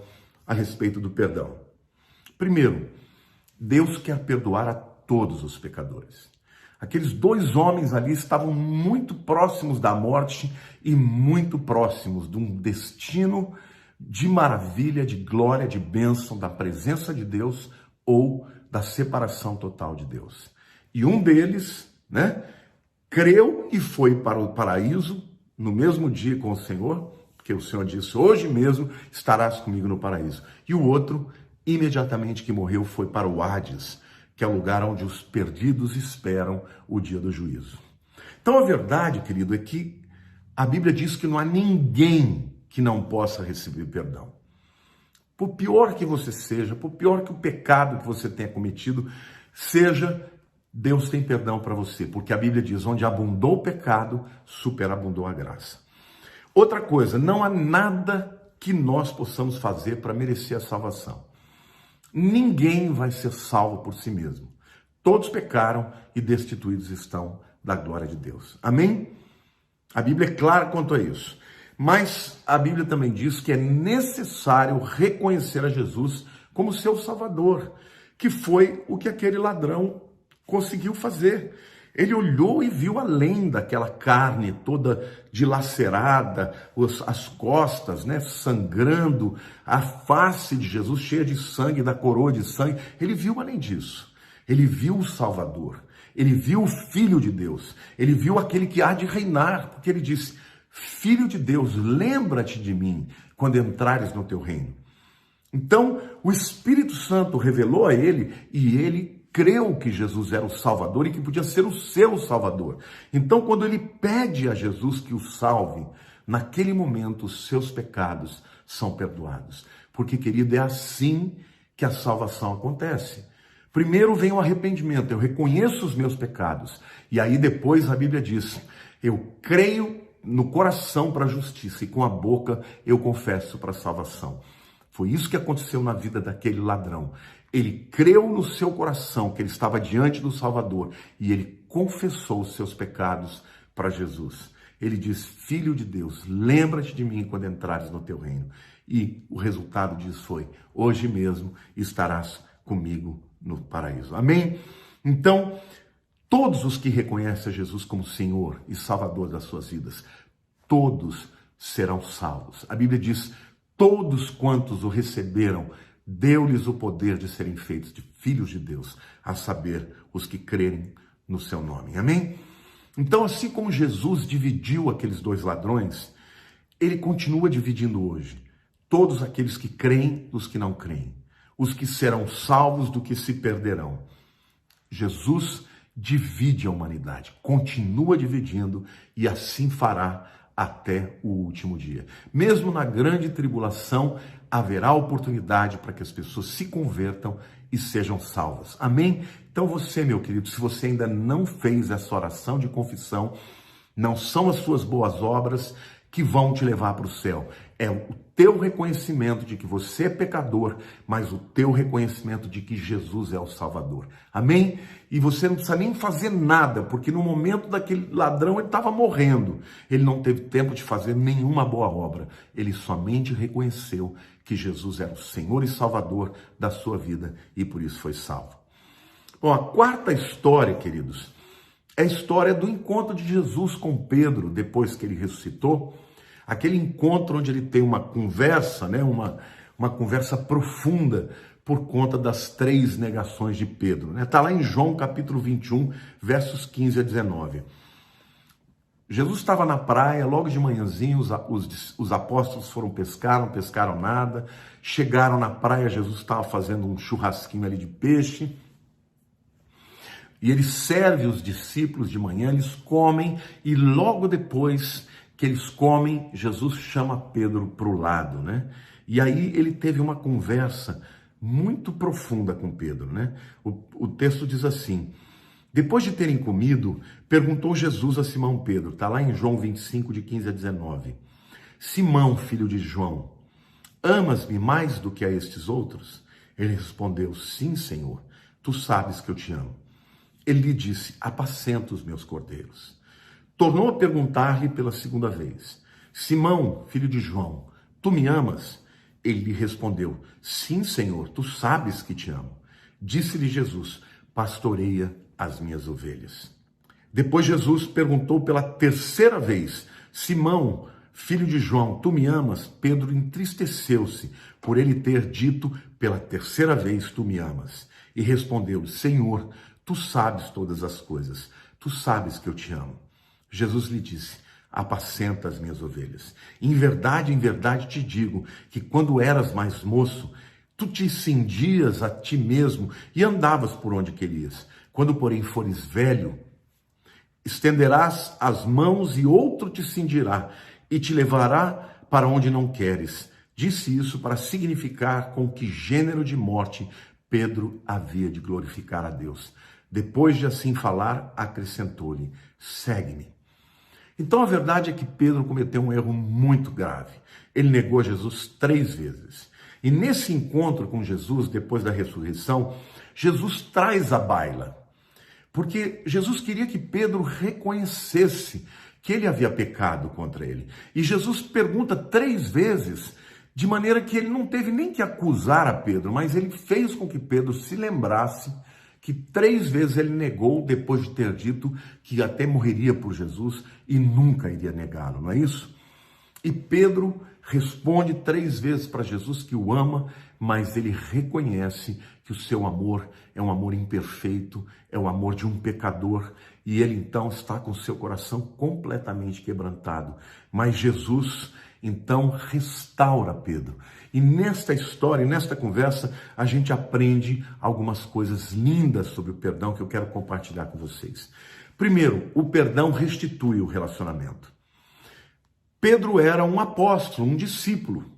a respeito do perdão. Primeiro, Deus quer perdoar a todos os pecadores. Aqueles dois homens ali estavam muito próximos da morte e muito próximos de um destino de maravilha, de glória, de bênção, da presença de Deus ou da separação total de Deus. E um deles, creu e foi para o paraíso no mesmo dia com o Senhor, porque o Senhor disse, hoje mesmo estarás comigo no paraíso. E o outro, imediatamente que morreu, foi para o Hades, que é o lugar onde os perdidos esperam o dia do juízo. Então a verdade, querido, é que a Bíblia diz que não há ninguém que não possa receber perdão. Por pior que você seja, por pior que o pecado que você tenha cometido seja, Deus tem perdão para você, porque a Bíblia diz, onde abundou o pecado, superabundou a graça. Outra coisa, não há nada que nós possamos fazer para merecer a salvação. Ninguém vai ser salvo por si mesmo. Todos pecaram e destituídos estão da glória de Deus. Amém? A Bíblia é clara quanto a isso. Mas a Bíblia também diz que é necessário reconhecer a Jesus como seu Salvador, que foi o que aquele ladrão conseguiu fazer. Ele olhou e viu além daquela carne toda dilacerada, as costas, sangrando, a face de Jesus cheia de sangue, da coroa de sangue. Ele viu além disso. Ele viu o Salvador. Ele viu o Filho de Deus. Ele viu aquele que há de reinar, porque ele disse, Filho de Deus, lembra-te de mim quando entrares no teu reino. Então, o Espírito Santo revelou a ele e ele creu que Jesus era o Salvador e que podia ser o seu Salvador. Então, quando ele pede a Jesus que o salve, naquele momento os seus pecados são perdoados. Porque, querido, é assim que a salvação acontece. Primeiro vem o arrependimento, eu reconheço os meus pecados. E aí depois a Bíblia diz, eu creio no coração para a justiça e com a boca eu confesso para a salvação. Foi isso que aconteceu na vida daquele ladrão. Ele creu no seu coração que ele estava diante do Salvador e ele confessou os seus pecados para Jesus. Ele diz, Filho de Deus, lembra-te de mim quando entrares no teu reino. E o resultado disso foi, hoje mesmo estarás comigo no paraíso. Amém? Então, todos os que reconhecem a Jesus como Senhor e Salvador das suas vidas, todos serão salvos. A Bíblia diz, todos quantos o receberam, deu-lhes o poder de serem feitos de filhos de Deus, a saber, os que crerem no seu nome. Amém? Então, assim como Jesus dividiu aqueles dois ladrões, ele continua dividindo hoje. Todos aqueles que creem dos que não creem. Os que serão salvos do que se perderão. Jesus divide a humanidade, continua dividindo e assim fará até o último dia. Mesmo na grande tribulação, haverá oportunidade para que as pessoas se convertam e sejam salvas. Amém? Então você, meu querido, se você ainda não fez essa oração de confissão, não são as suas boas obras que vão te levar para o céu. É o teu reconhecimento de que você é pecador, mas o teu reconhecimento de que Jesus é o Salvador. Amém? E você não precisa nem fazer nada, porque no momento daquele ladrão ele estava morrendo. Ele não teve tempo de fazer nenhuma boa obra. Ele somente reconheceu que Jesus era o Senhor e Salvador da sua vida e por isso foi salvo. Bom, a quarta história, queridos, é a história do encontro de Jesus com Pedro depois que ele ressuscitou. Aquele encontro onde ele tem uma conversa, uma conversa profunda por conta das 3 negações de Pedro. Está lá em João capítulo 21, versos 15 a 19. Jesus estava na praia, logo de manhãzinho, os apóstolos foram pescar, não pescaram nada. Chegaram na praia, Jesus estava fazendo um churrasquinho ali de peixe. E ele serve os discípulos de manhã, eles comem e logo depois que eles comem, Jesus chama Pedro para o lado, E aí ele teve uma conversa muito profunda com Pedro, O texto diz assim, depois de terem comido, perguntou Jesus a Simão Pedro, está lá em João 25, de 15 a 19. Simão, filho de João, amas-me mais do que a estes outros? Ele respondeu, sim, Senhor, tu sabes que eu te amo. Ele lhe disse, apacenta os meus cordeiros. Tornou a perguntar-lhe pela segunda vez, Simão, filho de João, tu me amas? Ele lhe respondeu: sim, Senhor, tu sabes que te amo. Disse-lhe Jesus: pastoreia as minhas ovelhas. Depois Jesus perguntou pela terceira vez: Simão, filho de João, tu me amas? Pedro entristeceu-se por ele ter dito pela terceira vez: tu me amas. E respondeu: Senhor, tu sabes todas as coisas, tu sabes que eu te amo. Jesus lhe disse: apacenta as minhas ovelhas. Em verdade te digo que quando eras mais moço, tu te cingias a ti mesmo e andavas por onde querias. Quando, porém, fores velho, estenderás as mãos e outro te cingirá e te levará para onde não queres. Disse isso para significar com que gênero de morte Pedro havia de glorificar a Deus. Depois de assim falar, acrescentou-lhe: segue-me. Então a verdade é que Pedro cometeu um erro muito grave. Ele negou Jesus 3 vezes. E nesse encontro com Jesus, depois da ressurreição, Jesus traz à baila. Porque Jesus queria que Pedro reconhecesse que ele havia pecado contra ele. E Jesus pergunta 3 vezes, de maneira que ele não teve nem que acusar a Pedro, mas ele fez com que Pedro se lembrasse que 3 vezes ele negou depois de ter dito que até morreria por Jesus e nunca iria negá-lo, não é isso? E Pedro responde 3 vezes para Jesus que o ama, mas ele reconhece que o seu amor é um amor imperfeito, é o amor de um pecador, e ele então está com seu coração completamente quebrantado. Mas Jesus então restaura Pedro. E nesta história, nesta conversa, a gente aprende algumas coisas lindas sobre o perdão que eu quero compartilhar com vocês. Primeiro, o perdão restitui o relacionamento. Pedro era um apóstolo, um discípulo,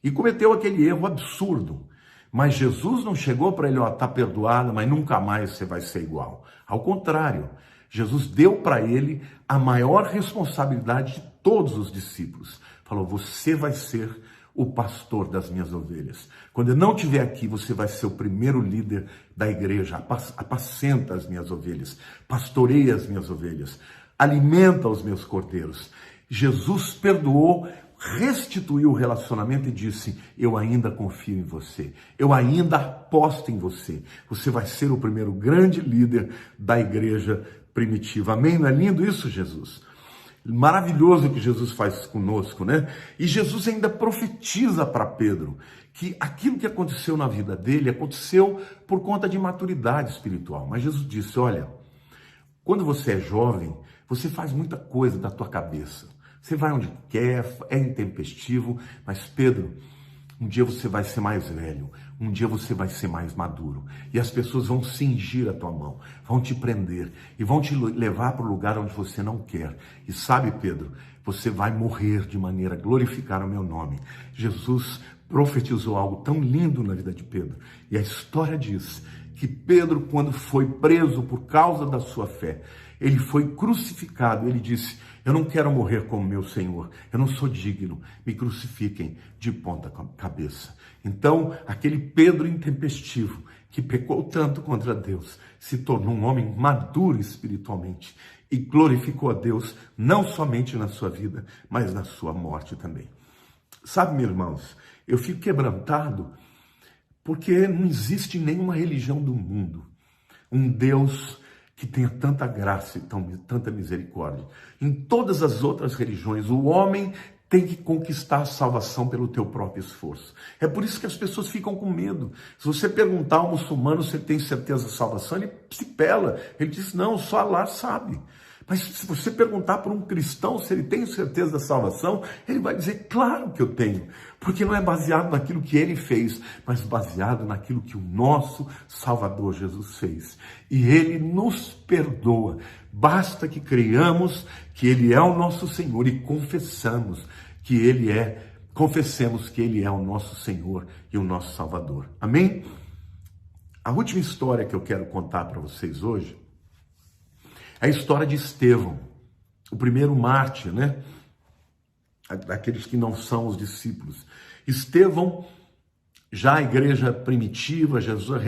e cometeu aquele erro absurdo. Mas Jesus não chegou para ele: ó, tá perdoado, mas nunca mais você vai ser igual. Ao contrário, Jesus deu para ele a maior responsabilidade de todos os discípulos. Falou: você vai ser o pastor das minhas ovelhas. Quando eu não estiver aqui, você vai ser o primeiro líder da igreja. Apacenta as minhas ovelhas, pastoreia as minhas ovelhas, alimenta os meus cordeiros. Jesus perdoou, restituiu o relacionamento e disse: eu ainda confio em você, eu ainda aposto em você. Você vai ser o primeiro grande líder da igreja primitiva. Amém? Não é lindo isso, Jesus? Maravilhoso o que Jesus faz conosco, né? E Jesus ainda profetiza para Pedro que aquilo que aconteceu na vida dele aconteceu por conta de maturidade espiritual. Mas Jesus disse: olha, quando você é jovem, você faz muita coisa da tua cabeça. Você vai onde quer, é intempestivo, mas Pedro, um dia você vai ser mais velho, um dia você vai ser mais maduro. E as pessoas vão cingir a tua mão, vão te prender e vão te levar para o lugar onde você não quer. E sabe, Pedro, você vai morrer de maneira a glorificar o meu nome. Jesus profetizou algo tão lindo na vida de Pedro. E a história diz que Pedro, quando foi preso por causa da sua fé, ele foi crucificado. Ele disse: eu não quero morrer como meu Senhor, eu não sou digno, me crucifiquem de ponta cabeça. Então, aquele Pedro intempestivo, que pecou tanto contra Deus, se tornou um homem maduro espiritualmente e glorificou a Deus, não somente na sua vida, mas na sua morte também. Sabe, meus irmãos, eu fico quebrantado porque não existe nenhuma religião do mundo um Deus que tenha tanta graça e tanta misericórdia. Em todas as outras religiões, o homem tem que conquistar a salvação pelo teu próprio esforço. É por isso que as pessoas ficam com medo. Se você perguntar ao muçulmano se ele tem certeza da salvação, ele se pela. Ele diz: não, só Allah sabe. Mas se você perguntar para um cristão se ele tem certeza da salvação, ele vai dizer: claro que eu tenho. Porque não é baseado naquilo que ele fez, mas baseado naquilo que o nosso Salvador Jesus fez. E ele nos perdoa. Basta que creiamos que ele é o nosso Senhor e confessemos que ele é o nosso Senhor e o nosso Salvador. Amém? A última história que eu quero contar para vocês hoje é a história de Estevão, o primeiro mártir, né? Daqueles que não são os discípulos. Estevão, já a igreja primitiva, Jesus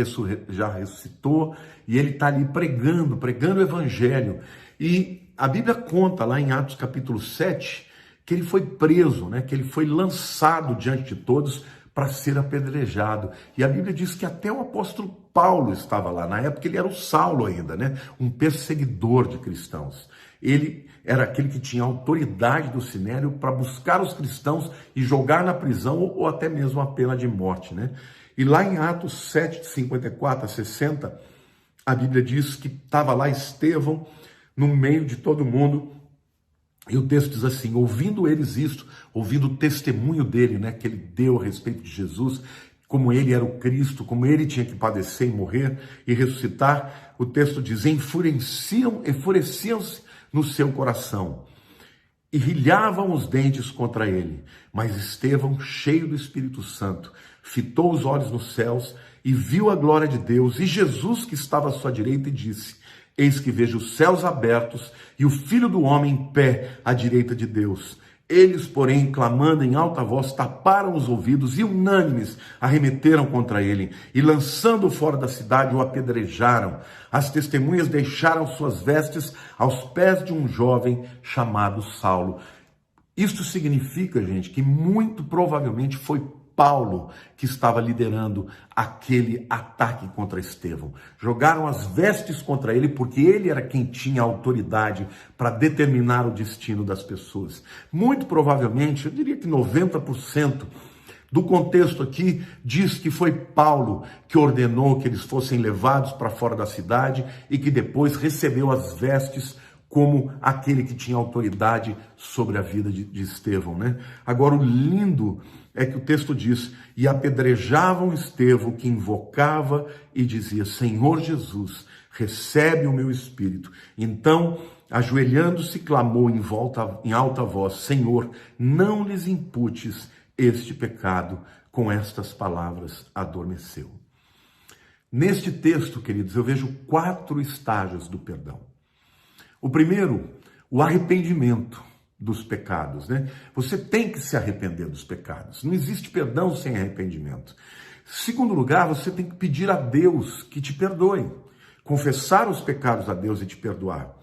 já ressuscitou, e ele está ali pregando o evangelho. E a Bíblia conta lá em Atos capítulo 7, que ele foi preso, né? Que ele foi lançado diante de todos para ser apedrejado. E a Bíblia diz que até o apóstolo Paulo estava lá. Na época ele era o Saulo ainda, né? Um perseguidor de cristãos. Ele era aquele que tinha autoridade do Sinédrio para buscar os cristãos e jogar na prisão ou até mesmo a pena de morte, né? E lá em Atos 7, de 54 a 60, a Bíblia diz que estava lá Estevão no meio de todo mundo. E o texto diz assim: ouvindo eles isto, ouvindo o testemunho dele, né, que ele deu a respeito de Jesus, como ele era o Cristo, como ele tinha que padecer e morrer e ressuscitar, o texto diz: enfureciam-se no seu coração e rilhavam os dentes contra ele. Mas Estevão, cheio do Espírito Santo, fitou os olhos nos céus e viu a glória de Deus e Jesus que estava à sua direita e disse: eis que vejo os céus abertos e o Filho do Homem em pé à direita de Deus. Eles, porém, clamando em alta voz, taparam os ouvidos e unânimes arremeteram contra ele e, lançando-o fora da cidade, o apedrejaram. As testemunhas deixaram suas vestes aos pés de um jovem chamado Saulo. Isto significa, gente, que muito provavelmente foi Paulo que estava liderando aquele ataque contra Estevão. Jogaram as vestes contra ele porque ele era quem tinha autoridade para determinar o destino das pessoas. Muito provavelmente, eu diria que 90% do contexto aqui diz que foi Paulo que ordenou que eles fossem levados para fora da cidade e que depois recebeu as vestes como aquele que tinha autoridade sobre a vida de Estevão, né? Agora, o lindo é que o texto diz: e apedrejavam Estevão, que invocava e dizia: Senhor Jesus, recebe o meu espírito. Então, ajoelhando-se, clamou em alta voz: Senhor, não lhes imputes este pecado. Com estas palavras, adormeceu. Neste texto, queridos, eu vejo 4 estágios do perdão. O primeiro, o arrependimento dos pecados, né? Você tem que se arrepender dos pecados. Não existe perdão sem arrependimento. Segundo lugar, você tem que pedir a Deus que te perdoe. Confessar os pecados a Deus e te perdoar.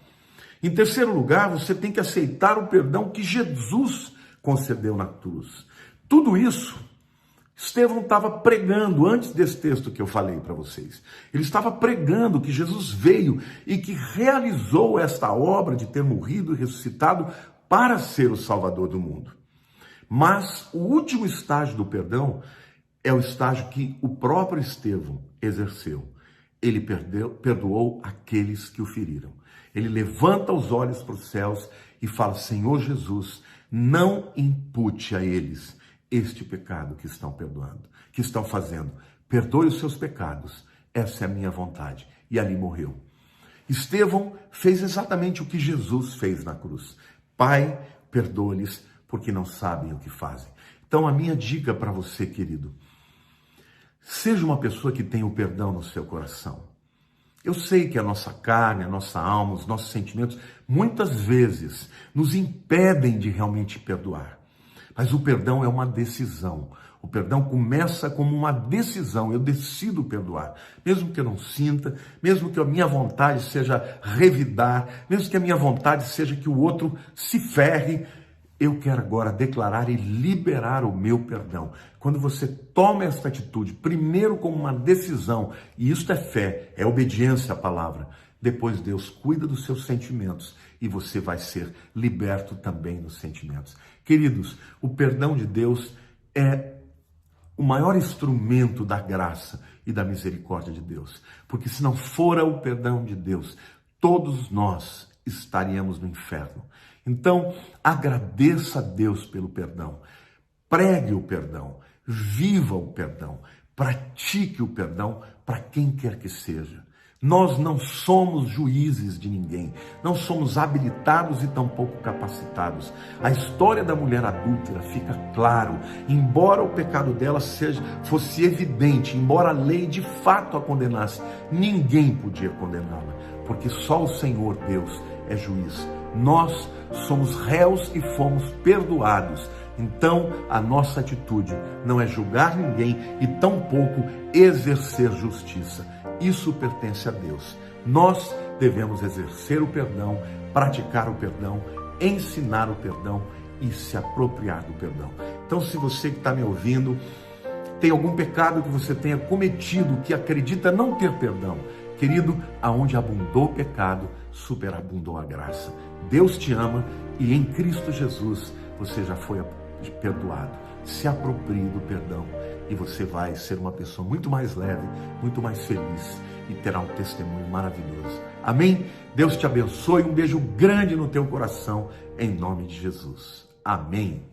Em terceiro lugar, você tem que aceitar o perdão que Jesus concedeu na cruz. Tudo isso, Estevão estava pregando antes desse texto que eu falei para vocês. Ele estava pregando que Jesus veio e que realizou esta obra de ter morrido e ressuscitado para ser o Salvador do mundo. Mas o último estágio do perdão é o estágio que o próprio Estevão exerceu. Ele perdoou aqueles que o feriram. Ele levanta os olhos para os céus e fala: Senhor Jesus, não impute a eles este pecado que estão perdoando, que estão fazendo. Perdoe os seus pecados, essa é a minha vontade. E ali morreu. Estevão fez exatamente o que Jesus fez na cruz. Pai, perdoa-lhes, porque não sabem o que fazem. Então, a minha dica para você, querido: seja uma pessoa que tenha o perdão no seu coração. Eu sei que a nossa carne, a nossa alma, os nossos sentimentos, muitas vezes nos impedem de realmente perdoar. Mas o perdão é uma decisão. O perdão começa como uma decisão. Eu decido perdoar. Mesmo que eu não sinta, mesmo que a minha vontade seja revidar, mesmo que a minha vontade seja que o outro se ferre, eu quero agora declarar e liberar o meu perdão. Quando você toma esta atitude, primeiro como uma decisão, e isto é fé, é obediência à palavra, depois Deus cuida dos seus sentimentos e você vai ser liberto também nos sentimentos. Queridos, o perdão de Deus é o maior instrumento da graça e da misericórdia de Deus. Porque se não fora o perdão de Deus, todos nós estaríamos no inferno. Então, agradeça a Deus pelo perdão. Pregue o perdão. Viva o perdão. Pratique o perdão para quem quer que seja. Nós não somos juízes de ninguém, não somos habilitados e tampouco capacitados. A história da mulher adúltera fica claro, embora o pecado dela fosse evidente, embora a lei de fato a condenasse, ninguém podia condená-la, porque só o Senhor Deus é juiz. Nós somos réus e fomos perdoados. Então, a nossa atitude não é julgar ninguém e tampouco exercer justiça. Isso pertence a Deus. Nós devemos exercer o perdão, praticar o perdão, ensinar o perdão e se apropriar do perdão. Então, se você que está me ouvindo tem algum pecado que você tenha cometido, que acredita não ter perdão, querido, aonde abundou o pecado, superabundou a graça. Deus te ama e em Cristo Jesus você já foi perdoado. Se aproprie do perdão e você vai ser uma pessoa muito mais leve, muito mais feliz e terá um testemunho maravilhoso. Amém? Deus te abençoe. Um beijo grande no teu coração, em nome de Jesus. Amém.